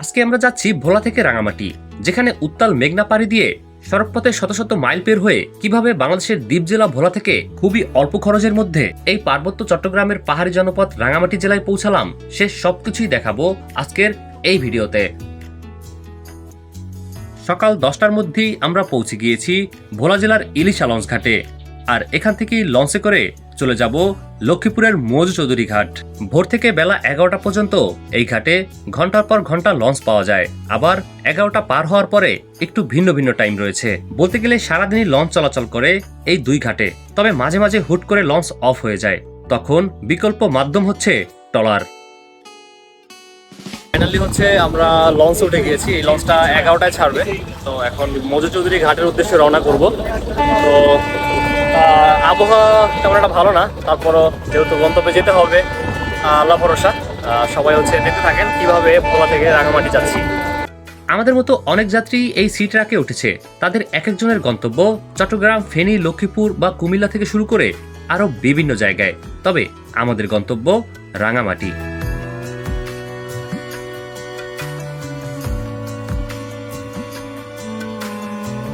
আজকে আমরা যাচ্ছি ভোলা থেকে রাঙামাটি, যেখানে উত্তাল মেঘনা পাড়ি দিয়ে সড়কপথে শত শত মাইল পের হয়ে কিভাবে বাংলাদেশের দ্বীপ জেলা ভোলা থেকে খুবই অল্প খরচের মধ্যে এই পার্বত্য চট্টগ্রামের পাহাড়ি জনপদ রাঙামাটি জেলায় পৌঁছালাম, সে সবকিছুই দেখাবো আজকের এই ভিডিওতে। সকাল 10টার মধ্যেই আমরা পৌঁছে গিয়েছি ভোলা জেলার ইলিশা লঞ্চ ঘাটে, আর এখান থেকেই লঞ্চে করে চলে যাব লক্ষ্মীপুরের মৌজু চৌধুরী ঘাট। ভোর থেকে বেলা 11টা পর্যন্ত এই ঘাটে ঘন্টার পর ঘন্টা লঞ্চ পাওয়া যায়, আবার 11টা পার হওয়ার পরে একটু ভিন্ন ভিন্ন টাইম রয়েছে। বলতে গেলে সারাদিনই লঞ্চ চলাচল করে এই দুই ঘাটে, তবে মাঝে মাঝে হুট করে লঞ্চ অফ হয়ে যায়, তখন বিকল্প মাধ্যম হচ্ছে ট্রলার। ফাইনালি হচ্ছে আমরা লঞ্চ উঠে গিয়েছি। এই লঞ্চটা 11টায় ছাড়বে, তো এখন মৌজু চৌধুরী ঘাটের উদ্দেশ্যে রওনা করব। তো আবহাওয়া তেমন একটা ভালো না, তারপরও যেহেতু গন্তব্যে যেতে হবে, আল্লাহ ভরসা। সবাই হচ্ছে দেখতে থাকেন কিভাবে ভোলা থেকে রাঙামাটি যাচ্ছি। আমাদের মতো অনেক যাত্রী এই সি ট্রাকে উঠেছে। তাদের এক একজনের গন্তব্য চট্টগ্রাম, ফেনী, লক্ষ্মীপুর বা কুমিল্লা থেকে শুরু করে আরো বিভিন্ন জায়গায়, তবে আমাদের গন্তব্য রাঙামাটি।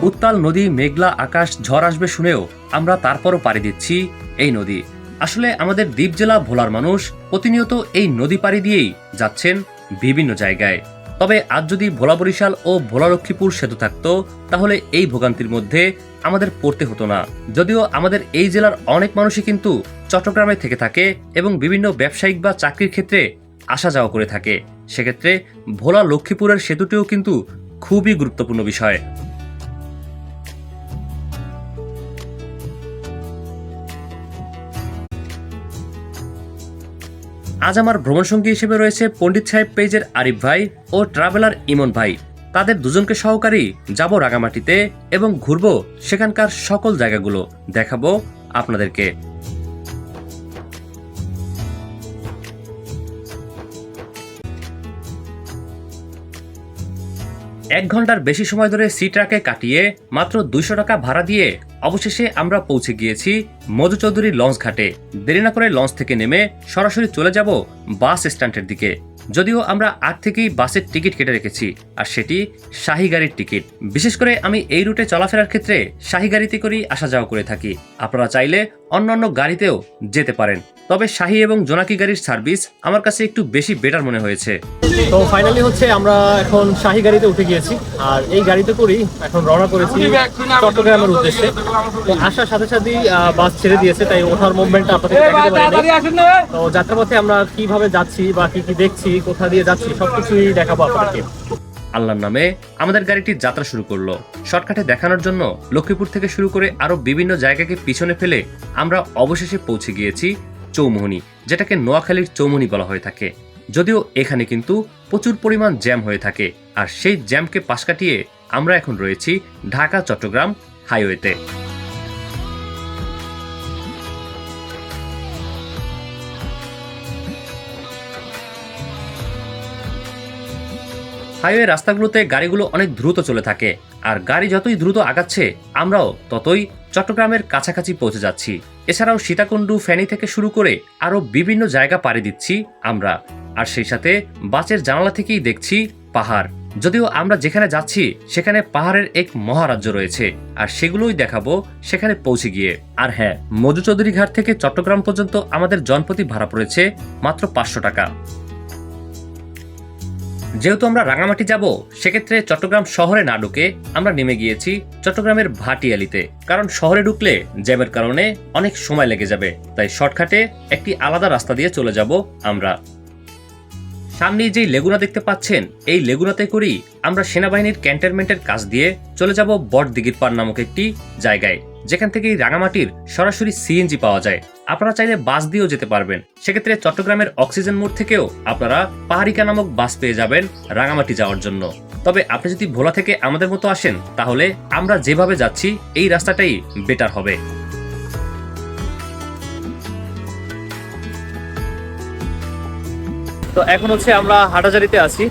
উত্তাল নদী, মেঘলা আকাশ, ঝড় আসবে শুনেও আমরা তারপরও পাড়ি দিচ্ছি এই নদী। আসলে আমাদের দ্বীপ জেলা ভোলার মানুষ প্রতিনিয়ত এই নদী পাড়ি দিয়েই যাচ্ছেন বিভিন্ন জায়গায়। তবে আজ যদি ভোলা বরিশাল ও ভোলা লক্ষ্মীপুর সেতু থাকতো, তাহলে এই ভোগান্তির মধ্যে আমাদের পড়তে হতো না। যদিও আমাদের এই জেলার অনেক মানুষই কিন্তু চট্টগ্রামে থেকে থাকে এবং বিভিন্ন ব্যবসায়িক বা চাকরির ক্ষেত্রে আসা যাওয়া করে থাকে, সেক্ষেত্রে ভোলা লক্ষ্মীপুরের সেতুটিও কিন্তু খুবই গুরুত্বপূর্ণ বিষয়। আজ আমার ভ্রমণসঙ্গী হিসেবে রয়েছে পণ্ডিত সাহেব পেজের আরিফ ভাই ও ট্রাভেলার ইমন ভাই। তাদের দুজনকে সহকারী যাব রাঙামাটিতে এবং ঘুরবো সেখানকার সকল জায়গাগুলো, দেখাবো আপনাদেরকে। এক ঘন্টার বেশি সময় ধরে সি ট্রাকে কাটিয়ে মাত্র 200 টাকা ভাড়া দিয়ে অবশেষে আমরা পৌঁছে গিয়েছি মধু চৌধুরী লঞ্চ ঘাটে। দেরি না করে লঞ্চ থেকে নেমে সরাসরি চলে যাব বাস স্ট্যান্ডের দিকে। যদিও আমরা আগ থেকেই বাসের টিকিট কেটে রেখেছি, আর সেটি শাহী গাড়ির টিকিট। বিশেষ করে আমি এই রুটে চলাফেরার ক্ষেত্রে শাহী গাড়িতে করেই আসা যাওয়া করে থাকি। আপনারা চাইলে অন্যান্য গাড়িতেও যেতে পারেন, তবে শাহী এবং জোনাকি গাড়ির সার্ভিস আমার কাছে একটু বেশি বেটার মনে হয়েছে। তো ফাইনালি হচ্ছে আমরা এখন শাহী গাড়িতে উঠে গিয়েছি, আর এই গাড়িতে করেই এখন রওনা করেছি চট্টগ্রামের উদ্দেশ্যে। তো আসার সাথে সাথেই বাস ছেড়ে দিয়েছে, তাই ওঠার মুভমেন্টটা আপনাদের দেখাতে পারিনি। তো যাত্রাপথে আমরা কিভাবে যাচ্ছি বা কি কি দেখছি, কোথা দিয়ে যাচ্ছি, সবকিছুই দেখাবো আপনাদেরকে। আল্লাহর নামে আমাদের গাড়িটি যাত্রা শুরু করলো। শর্টকাটে দেখানোর জন্য লক্ষ্মীপুর থেকে শুরু করে আরো বিভিন্ন জায়গাকে পিছনে ফেলে আমরা অবশেষে পৌঁছে গিয়েছি চৌমুহনী, যেটাকে নোয়াখালীর চৌমুহনী বলা হয়ে থাকে। যদিও এখানে কিন্তু প্রচুর পরিমাণ জ্যাম হয়ে থাকে, আর সেই জ্যামকে পাশ কাটিয়ে আমরা এখন রয়েছি ঢাকা চট্টগ্রাম হাইওয়েতে। হাইওয়ে রাস্তাগুলোতে গাড়িগুলো অনেক দ্রুত চলে থাকে, আর গাড়ি যতই দ্রুত আগাচ্ছে আমরাও ততই চট্টগ্রামের কাছাকাছি পৌঁছে যাচ্ছি। এছাড়াও সীতাকুণ্ডু, ফেনী থেকে শুরু করে আরো বিভিন্ন জায়গা পাড়ি দিচ্ছি আমরা, আর সেই সাথে বাসের জানালা থেকেই দেখছি পাহাড়। যদিও আমরা যেখানে যাচ্ছি সেখানে পাহাড়ের এক মহারাজ্য রয়েছে, আর সেগুলোই দেখাবো সেখানে পৌঁছে গিয়ে। আর হ্যাঁ, মধু চৌধুরী ঘাট থেকে চট্টগ্রাম পর্যন্ত আমাদের জনপ্রতি ভাড়া পড়েছে মাত্র 500 টাকা। যেহেতু আমরা রাঙামাটি যাব, সেক্ষেত্রে চট্টগ্রাম শহরে না ঢুকে আমরা নেমে গিয়েছি চট্টগ্রামের ভাটিয়ালিতে, কারণ শহরে ঢুকলে জ্যামের কারণে অনেক সময় লেগে যাবে, তাই শর্টকাটে একটি আলাদা রাস্তা দিয়ে চলে যাব আমরা। সামনেই যেই লেগুনা দেখতে পাচ্ছেন, এই লেগুনাতে করেই আমরা সেনাবাহিনীর ক্যান্টনমেন্টের কাছ দিয়ে চলে যাব বটদিঘির পাড় নামক একটি জায়গায়, যেখান থেকে রাঙামাটির সরাসরি সিএনজি পাওয়া যায়। আপনারা চাইলে বাস দিয়েও যেতে পারবেন। সেক্ষেত্রে চট্টগ্রামের অক্সিজেন মোড় থেকেও আপনারা পাহাড়িকা নামক বাস পেয়ে যাবেন রাঙামাটি যাওয়ার জন্য। তবে আপনি যদি ভোলা থেকে আমাদের মতো আসেন, তাহলে আমরা যেভাবে যাচ্ছি এই রাস্তাটাই বেটার হবে। তো এখন হচ্ছে আমরা হাটাজারিতে আছি।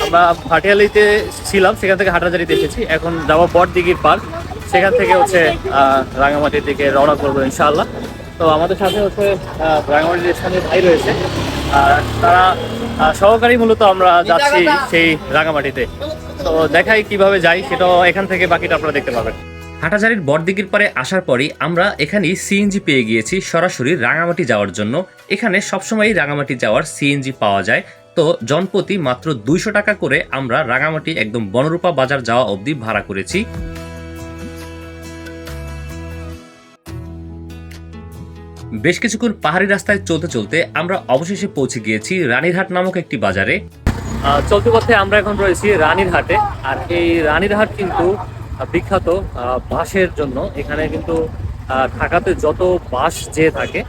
আমরা ভাটিয়ালিতে ছিলাম, সেখান থেকে হাটাজারিতে এসেছি। এখন যাবো বটদিঘির পার, সেখান থেকে হচ্ছে রাঙামাটির দিকে রওনা করবো ইনশাআল্লাহ। তো আমাদের সাথে হচ্ছে রাঙামাটির স্থানীয় ভাই রয়েছে, তারা সহকারী মূলত আমরা যাচ্ছি সেই রাঙামাটিতে। তো দেখাই কিভাবে যাই, সেটাও এখান থেকে বাকিটা আপনারা দেখতে পাবেন। হাটাজারির বড়দিঘির পারে আসার পরই আমরা এখানেই সিএনজি পেয়ে গিয়েছি সরাসরি রাঙামাটি যাওয়ার জন্য। এখানে সবসময়ই রাঙামাটি যাওয়ার সিএনজি পাওয়া যায়। তো জনপ্রতি মাত্র 200 টাকা করে আমরা রাঙামাটি একদম বনরূপা বাজার যাওয়া অবধি ভাড়া করেছি। বেশ কিছুক্ষণ পাহাড়ি রাস্তায় চলতে চলতে আমরা অবশেষে পৌঁছে গিয়েছি রানীরহাট নামক একটি বাজারে। চলতে পথে আমরা এখন রয়েছি রানীরহাটে। আর এই রানীরহাট কিন্তু বিখ্যাত বাঁশের জন্য। এখানে কিন্তু ঢাকাতে যত বাঁশ যে থাকে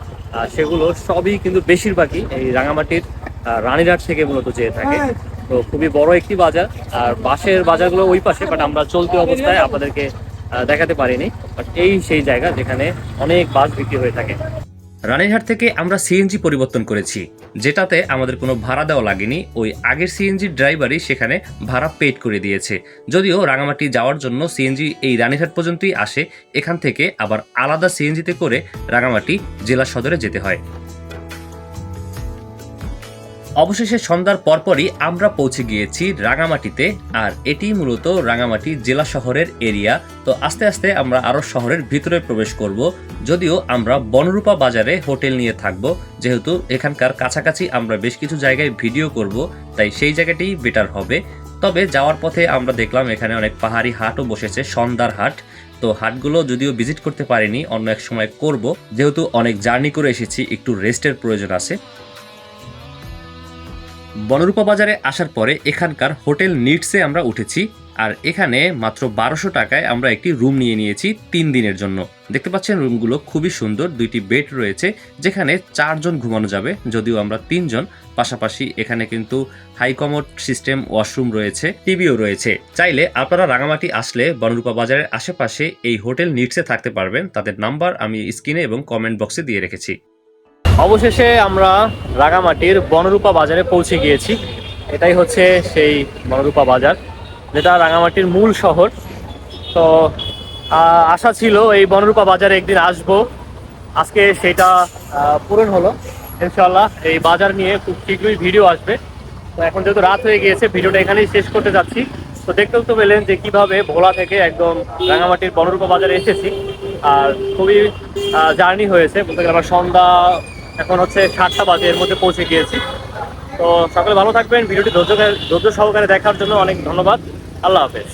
সেগুলো সবই কিন্তু বেশিরভাগই এই রাঙামাটির রানীরহাট থেকে মূলত যেয়ে থাকে। তো খুবই বড় একটি বাজার, আর বাঁশের বাজারগুলো ওই পাশে, বাট আমরা চলতি অবস্থায় আপনাদেরকে দেখাতে পারিনি। বাট এই সেই জায়গা যেখানে অনেক বাস বিক্রি হয়ে থাকে। রানীরহাট থেকে আমরা সিএনজি পরিবর্তন করেছি, যেটাতে আমাদের কোনো ভাড়া দেওয়া লাগেনি। ওই আগের সিএনজি ড্রাইভারই সেখানে ভাড়া পেড করে দিয়েছে। যদিও রাঙামাটি যাওয়ার জন্য সিএনজি এই রানীরহাট পর্যন্তই আসে, এখান থেকে আবার আলাদা সিএনজিতে করে রাঙামাটি জেলা সদরে যেতে হয়। অবশেষে সন্ধ্যার পরপরই আমরা পৌঁছে গিয়েছি রাঙামাটিতে। আর এটি মূলত রাঙামাটি জেলা শহরের এরিয়া। তো আস্তে আস্তে আমরা আরো শহরের ভিতরে প্রবেশ করব। যদিও আমরা বনরূপা বাজারে হোটেল নিয়ে থাকব, যেহেতু এখানকার কাছাকাছি আমরা বেশ কিছু জায়গায় ভিডিও করব, তাই সেই জায়গাটি বেটার হবে। তবে যাওয়ার পথে আমরা দেখলাম এখানে অনেক পাহাড়ি হাটও বসেছে, সন্ধ্যার হাট। তো হাটগুলো যদিও ভিজিট করতে পারিনি, অন্য এক সময় করব, যেহেতু অনেক জার্নি করে এসেছি, একটু রেস্টের প্রয়োজন আছে। বনরূপা বাজারে আসার পরে এখানকার হোটেল নিডসে আমরা উঠেছি। আর এখানে মাত্র 1200 টাকায় আমরা একটি রুম নিয়ে নিয়েছি 3 দিনের জন্য। দেখতে পাচ্ছেন রুমগুলো খুবই সুন্দর, 2টি বেড রয়েছে যেখানে 4 জন ঘুমানো যাবে, যদিও আমরা 3 জন। পাশাপাশি এখানে কিন্তু হাই কমোড সিস্টেম ওয়াশরুম রয়েছে, টিভিও রয়েছে। চাইলে আপনারা রাঙামাটি আসলে বনরূপা বাজারের আশেপাশে এই হোটেল নিডসে থাকতে পারবেন। তাদের নাম্বার আমি স্ক্রিনে এবং কমেন্ট বক্সে দিয়ে রেখেছি। অবশেষে আমরা রাঙামাটির বনরূপা বাজারে পৌঁছে গিয়েছি। এটাই হচ্ছে সেই বনরূপা বাজার, যেটা রাঙামাটির মূল শহর। তো আশা ছিল এই বনরূপা বাজারে একদিন আসব, আজকে সেটা পূরণ হলো। ইনশাআল্লাহ এই বাজার নিয়ে খুব শীঘ্রই ভিডিও আসবে। তো এখন যেহেতু রাত হয়ে গিয়েছে, ভিডিওটা এখানেই শেষ করতে যাচ্ছি। তো দেখতেও তো পেলেন যে কিভাবে ভোলা থেকে একদম রাঙামাটির বনরূপা বাজারে এসেছি। আর খুবই জার্নি হয়েছে বলতে গেলে। আমার সন্ধ্যা এখন হচ্ছে 7টা বাজে, এর মধ্যে পৌঁছে গিয়েছি। তো সকলে ভালো থাকবেন। ভিডিওটি ধৈর্য সহকারে দেখার জন্য অনেক ধন্যবাদ। আল্লাহ হাফেজ।